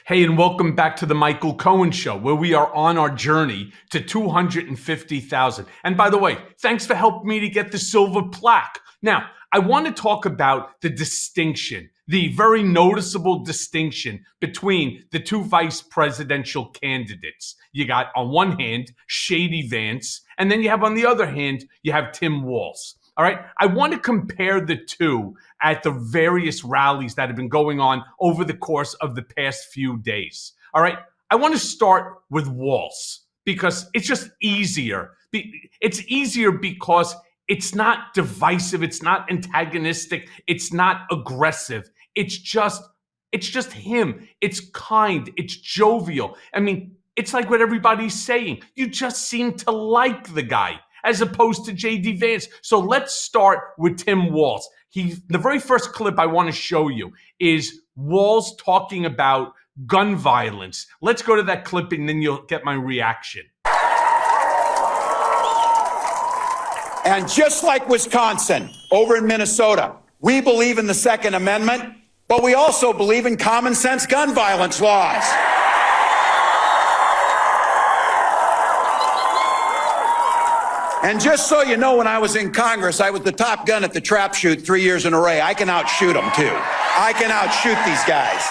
Hey, and welcome back to the Michael Cohen Show, where we are on our journey to 250,000. And by the way, thanks for helping me to get the silver plaque. Now, I want to talk about the distinction, the very noticeable distinction between the two vice presidential candidates. You got on one hand, JD Vance, and then you have on the other hand, you have Tim Walz. All right. I want to compare the two at the various rallies that have been going on over the course of the past few days. All right. I want to start with Walz because it's just easier. It's easier because it's not divisive. It's not antagonistic. It's not aggressive. It's just him. It's kind. It's jovial. I mean, it's like what everybody's saying. You just seem to like the guy, as opposed to JD Vance. So let's start with Tim Walz. The very first clip I want to show you is Walz talking about gun violence. Let's go to that clip and then you'll get my reaction. And just like Wisconsin, over in Minnesota, we believe in the Second Amendment, but we also believe in common sense gun violence laws. And just so you know, when I was in Congress, I was the top gun at the trap shoot 3 years in a row. I can outshoot them, too. I can outshoot these guys.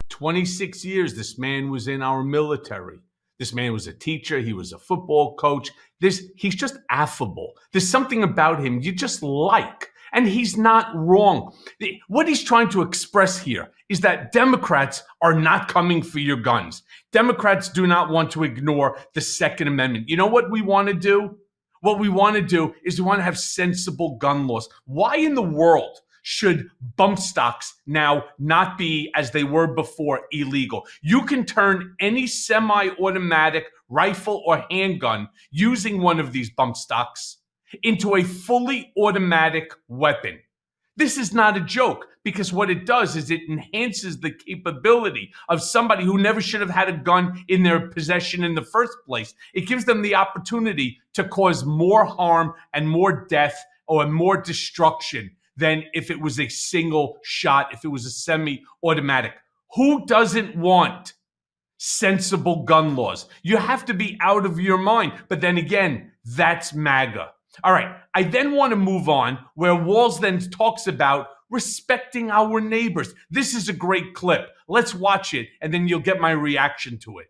26 years this man was in our military. This man was a teacher. He was a football coach. He's just affable. There's something about him you just like. And he's not wrong. What he's trying to express here is that Democrats are not coming for your guns. Democrats do not want to ignore the Second Amendment. You know what we want to do? What we want to do is we want to have sensible gun laws. Why in the world should bump stocks now not be, as they were before, illegal? You can turn any semi-automatic rifle or handgun using one of these bump stocks into a fully automatic weapon. This is not a joke, because what it does is it enhances the capability of somebody who never should have had a gun in their possession in the first place. It gives them the opportunity to cause more harm and more death or more destruction than if it was a single shot, if it was a semi-automatic. Who doesn't want sensible gun laws? You have to be out of your mind. But then again, that's MAGA. All right, I then want to move on where Walz then talks about respecting our neighbors. This is a great clip. Let's watch it, and then you'll get my reaction to it.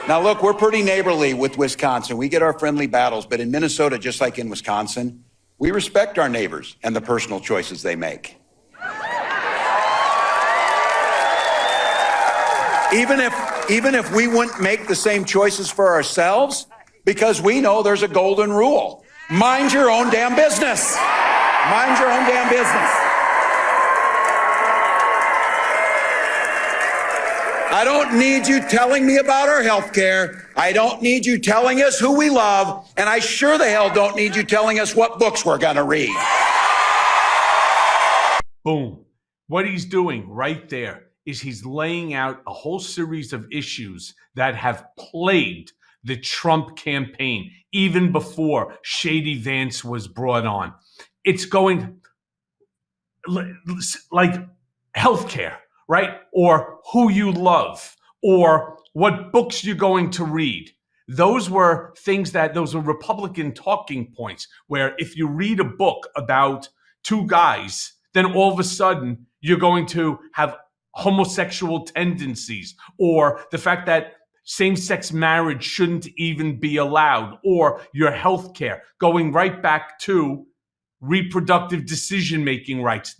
Now, look, we're pretty neighborly with Wisconsin. We get our friendly battles, but in Minnesota, just like in Wisconsin, we respect our neighbors and the personal choices they make. Even if we wouldn't make the same choices for ourselves, because we know there's a golden rule. Mind your own damn business. Mind your own damn business. I don't need you telling me about our health care. I don't need you telling us who we love. And I sure the hell don't need you telling us what books we're going to read. Boom. What he's doing right there is he's laying out a whole series of issues that have plagued the Trump campaign even before JD Vance was brought on. It's going like healthcare, right? Or who you love, or what books you're going to read. Those were Republican talking points where if you read a book about two guys, then all of a sudden you're going to have homosexual tendencies, or the fact that same-sex marriage shouldn't even be allowed, or your health care, going right back to reproductive decision-making rights.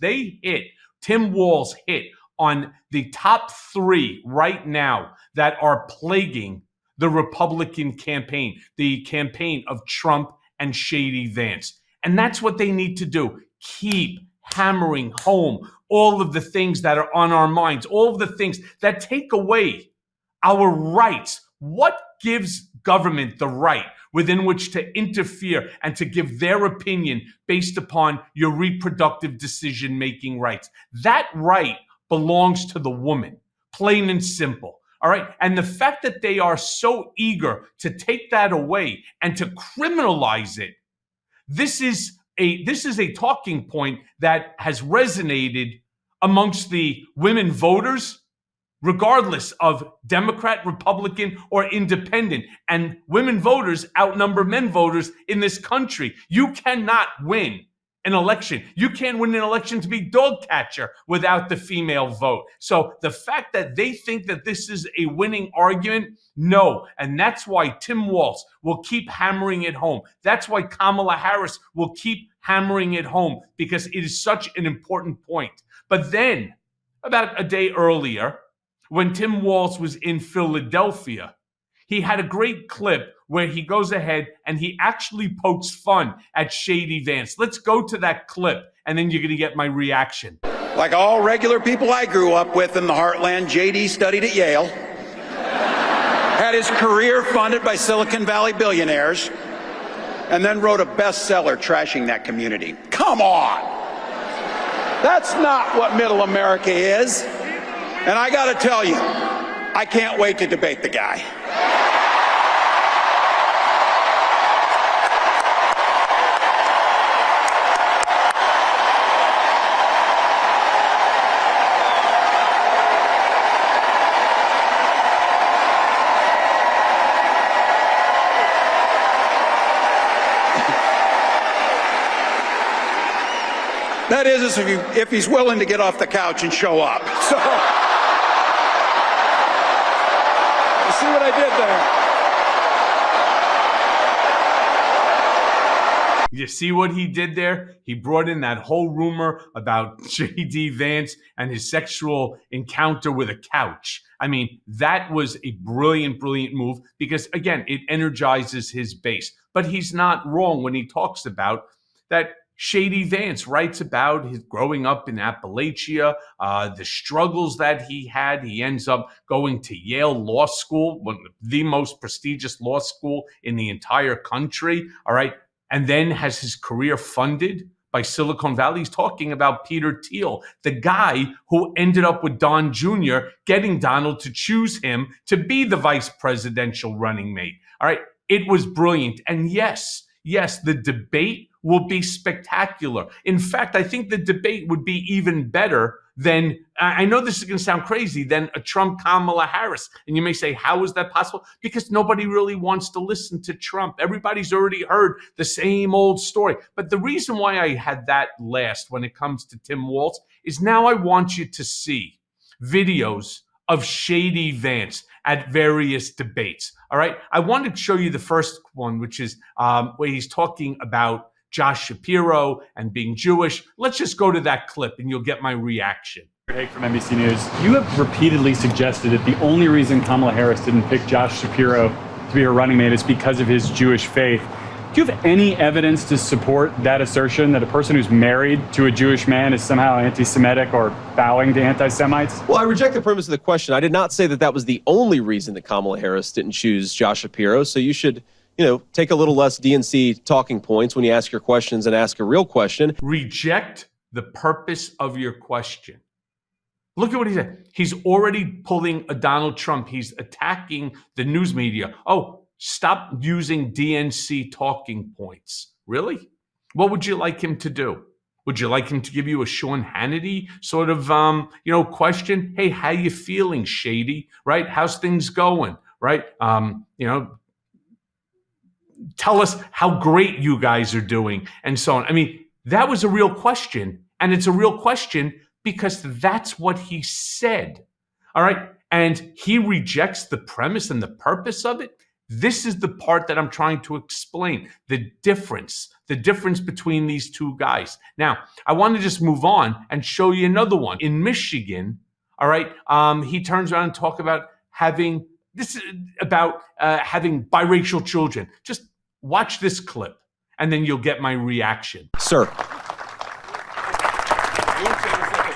Tim Walz hit on the top three right now that are plaguing the Republican campaign, the campaign of Trump and JD Vance. And that's what they need to do. Keep hammering home all of the things that are on our minds, all of the things that take away our rights. What gives government the right within which to interfere and to give their opinion based upon your reproductive decision-making rights? That right belongs to the woman, plain and simple. All right. And the fact that they are so eager to take that away and to criminalize it, this is this is a talking point that has resonated amongst the women voters, regardless of Democrat, Republican, or independent. And women voters outnumber men voters in this country. You cannot win an election. You can't win an election to be dog catcher without the female vote. So the fact that they think that this is a winning argument, no. And that's why Tim Walz will keep hammering it home. That's why Kamala Harris will keep hammering it home, because it is such an important point. But then, about a day earlier, when Tim Walz was in Philadelphia, he had a great clip where he goes ahead and he actually pokes fun at JD Vance. Let's go to that clip, and then you're going to get my reaction. Like all regular people I grew up with in the heartland, JD studied at Yale, had his career funded by Silicon Valley billionaires, and then wrote a bestseller trashing that community. Come on! That's not what middle America is. And I got to tell you, I can't wait to debate the guy. That is if he's willing to get off the couch and show up. So, you see what I did there? You see what he did there? He brought in that whole rumor about JD Vance and his sexual encounter with a couch. I mean, that was a brilliant, brilliant move because, again, it energizes his base. But he's not wrong when he talks about that. JD Vance writes about his growing up in Appalachia, the struggles that he had. He ends up going to Yale Law School, one of the most prestigious law school in the entire country, all right, and then has his career funded by Silicon Valley. He's talking about Peter Thiel, the guy who ended up with Don Jr., getting Donald to choose him to be the vice presidential running mate, all right? It was brilliant. And yes, the debate will be spectacular. In fact, I think the debate would be even better than, I know this is going to sound crazy, than a Trump-Kamala Harris. And you may say, how is that possible? Because nobody really wants to listen to Trump. Everybody's already heard the same old story. But the reason why I had that last when it comes to Tim Walz is now I want you to see videos of JD Vance at various debates. All right. I wanted to show you the first one, which is where he's talking about Josh Shapiro and being Jewish. Let's just go to that clip and you'll get my reaction. Hey, from NBC News. You have repeatedly suggested that the only reason Kamala Harris didn't pick Josh Shapiro to be her running mate is because of his Jewish faith. Do you have any evidence to support that assertion that a person who's married to a Jewish man is somehow anti-Semitic or bowing to anti-Semites? Well, I reject the premise of the question. I did not say that that was the only reason that Kamala Harris didn't choose Josh Shapiro. So you should, take a little less DNC talking points when you ask your questions and ask a real question. Reject the purpose of your question. Look at what he said. He's already pulling a Donald Trump. He's attacking the news media. Oh, stop using DNC talking points. Really? What would you like him to do? Would you like him to give you a Sean Hannity sort of, question? Hey, how you feeling, Shady? Right? How's things going? Right? Tell us how great you guys are doing and so on. I mean, that was a real question. And it's a real question because that's what he said. All right. And he rejects the premise and the purpose of it. This is the part that I'm trying to explain, the difference between these two guys. Now, I want to just move on and show you another one. In Michigan, all right, he turns around and talks about having biracial children. Just watch this clip, and then you'll get my reaction. Sir.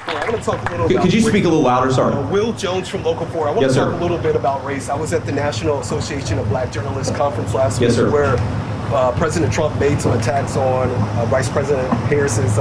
I want to talk a little about Could you speak a little louder? Sorry. Will Jones from Local 4. I want Yes, to talk sir. a little bit about race. I was at the National Association of Black Journalists conference last Yes, week sir. where President Trump made some attacks on Vice President Harris's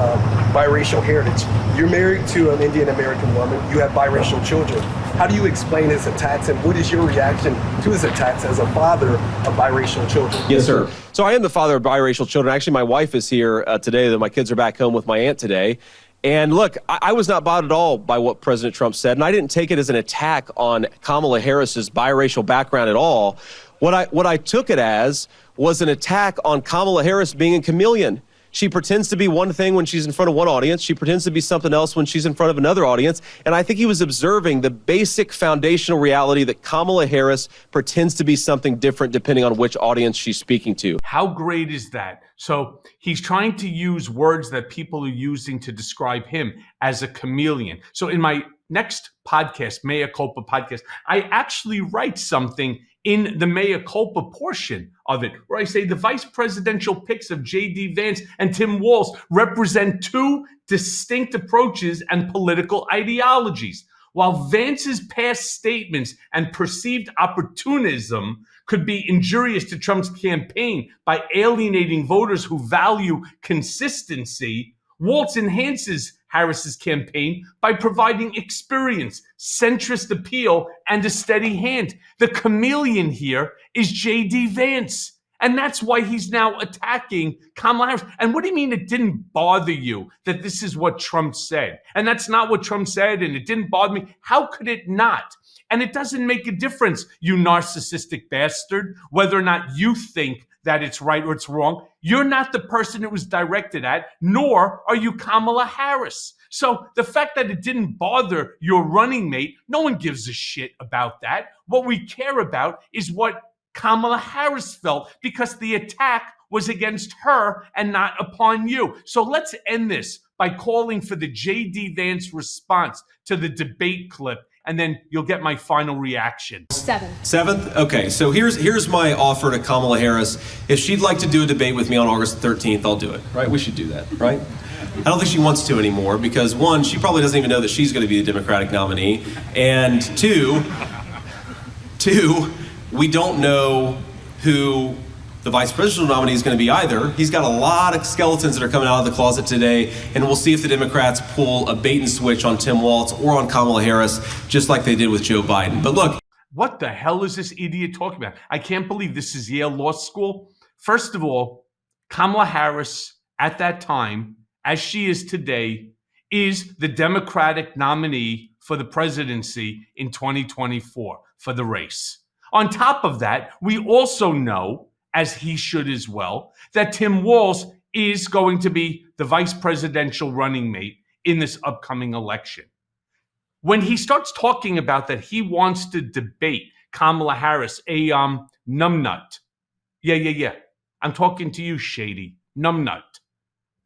biracial heritage. You're married to an Indian American woman. You have biracial children. How do you explain his attacks, and what is your reaction to his attacks as a father of biracial children? Yes, sir. So I am the father of biracial children. Actually, my wife is here today. My kids are back home with my aunt today. And look, I was not bothered at all by what President Trump said, and I didn't take it as an attack on Kamala Harris's biracial background at all. What I took it as was an attack on Kamala Harris being a chameleon. She pretends to be one thing when she's in front of one audience. She pretends to be something else when she's in front of another audience. And I think he was observing the basic foundational reality that Kamala Harris pretends to be something different depending on which audience she's speaking to. How great is that? So he's trying to use words that people are using to describe him as a chameleon. So in my next podcast, Mea Culpa podcast, I actually write something in the Mea Culpa portion of it, where I say the vice presidential picks of JD Vance and Tim Walz represent two distinct approaches and political ideologies. While Vance's past statements and perceived opportunism could be injurious to Trump's campaign by alienating voters who value consistency, Walz enhances Harris's campaign by providing experience, centrist appeal, and a steady hand. The chameleon here is JD Vance. And that's why he's now attacking Kamala Harris. And what do you mean it didn't bother you that this is what Trump said? And that's not what Trump said, and it didn't bother me. How could it not? And it doesn't make a difference, you narcissistic bastard, whether or not you think that it's right or it's wrong. You're not the person it was directed at, nor are you Kamala Harris. So the fact that it didn't bother your running mate, no one gives a shit about that. What we care about is what Kamala Harris felt, because the attack was against her and not upon you. So let's end this by calling for the JD Vance response to the debate clip, and then you'll get my final reaction. Seventh? Okay, so here's my offer to Kamala Harris. If she'd like to do a debate with me on August 13th, I'll do it, right? We should do that, right? I don't think she wants to anymore because, one, she probably doesn't even know that she's going to be the Democratic nominee, and two, we don't know who the vice presidential nominee is going to be either. He's got a lot of skeletons that are coming out of the closet today, and we'll see if the Democrats pull a bait and switch on Tim Walz or on Kamala Harris, just like they did with Joe Biden. But look. What the hell is this idiot talking about? I can't believe this is Yale Law School. First of all, Kamala Harris at that time, as she is today, is the Democratic nominee for the presidency in 2024 for the race. On top of that, we also know, as he should as well, that Tim Walz is going to be the vice presidential running mate in this upcoming election. When he starts talking about that he wants to debate Kamala Harris, a numbnut. Yeah. I'm talking to you, shady numbnut.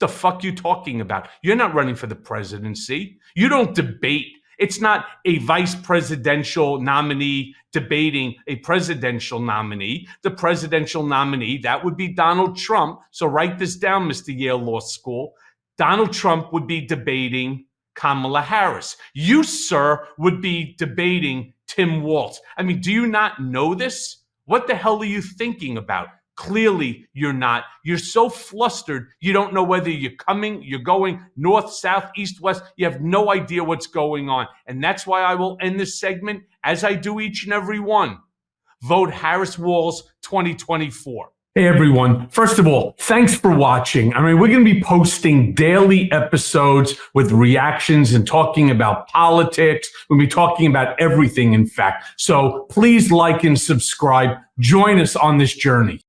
The fuck you talking about? You're not running for the presidency. You don't debate. It's not a vice presidential nominee debating a presidential nominee. The presidential nominee, that would be Donald Trump. So write this down, Mr. Yale Law School. Donald Trump would be debating Kamala Harris. You, sir, would be debating Tim Walz. I mean, do you not know this? What the hell are you thinking about? Clearly, you're not. You're so flustered, you don't know whether you're coming, you're going north, south, east, west. You have no idea what's going on. And that's why I will end this segment, as I do each and every one. Vote Harris Walz 2024. Hey, everyone. First of all, thanks for watching. I mean, we're going to be posting daily episodes with reactions and talking about politics. We'll be talking about everything, in fact. So please like and subscribe. Join us on this journey.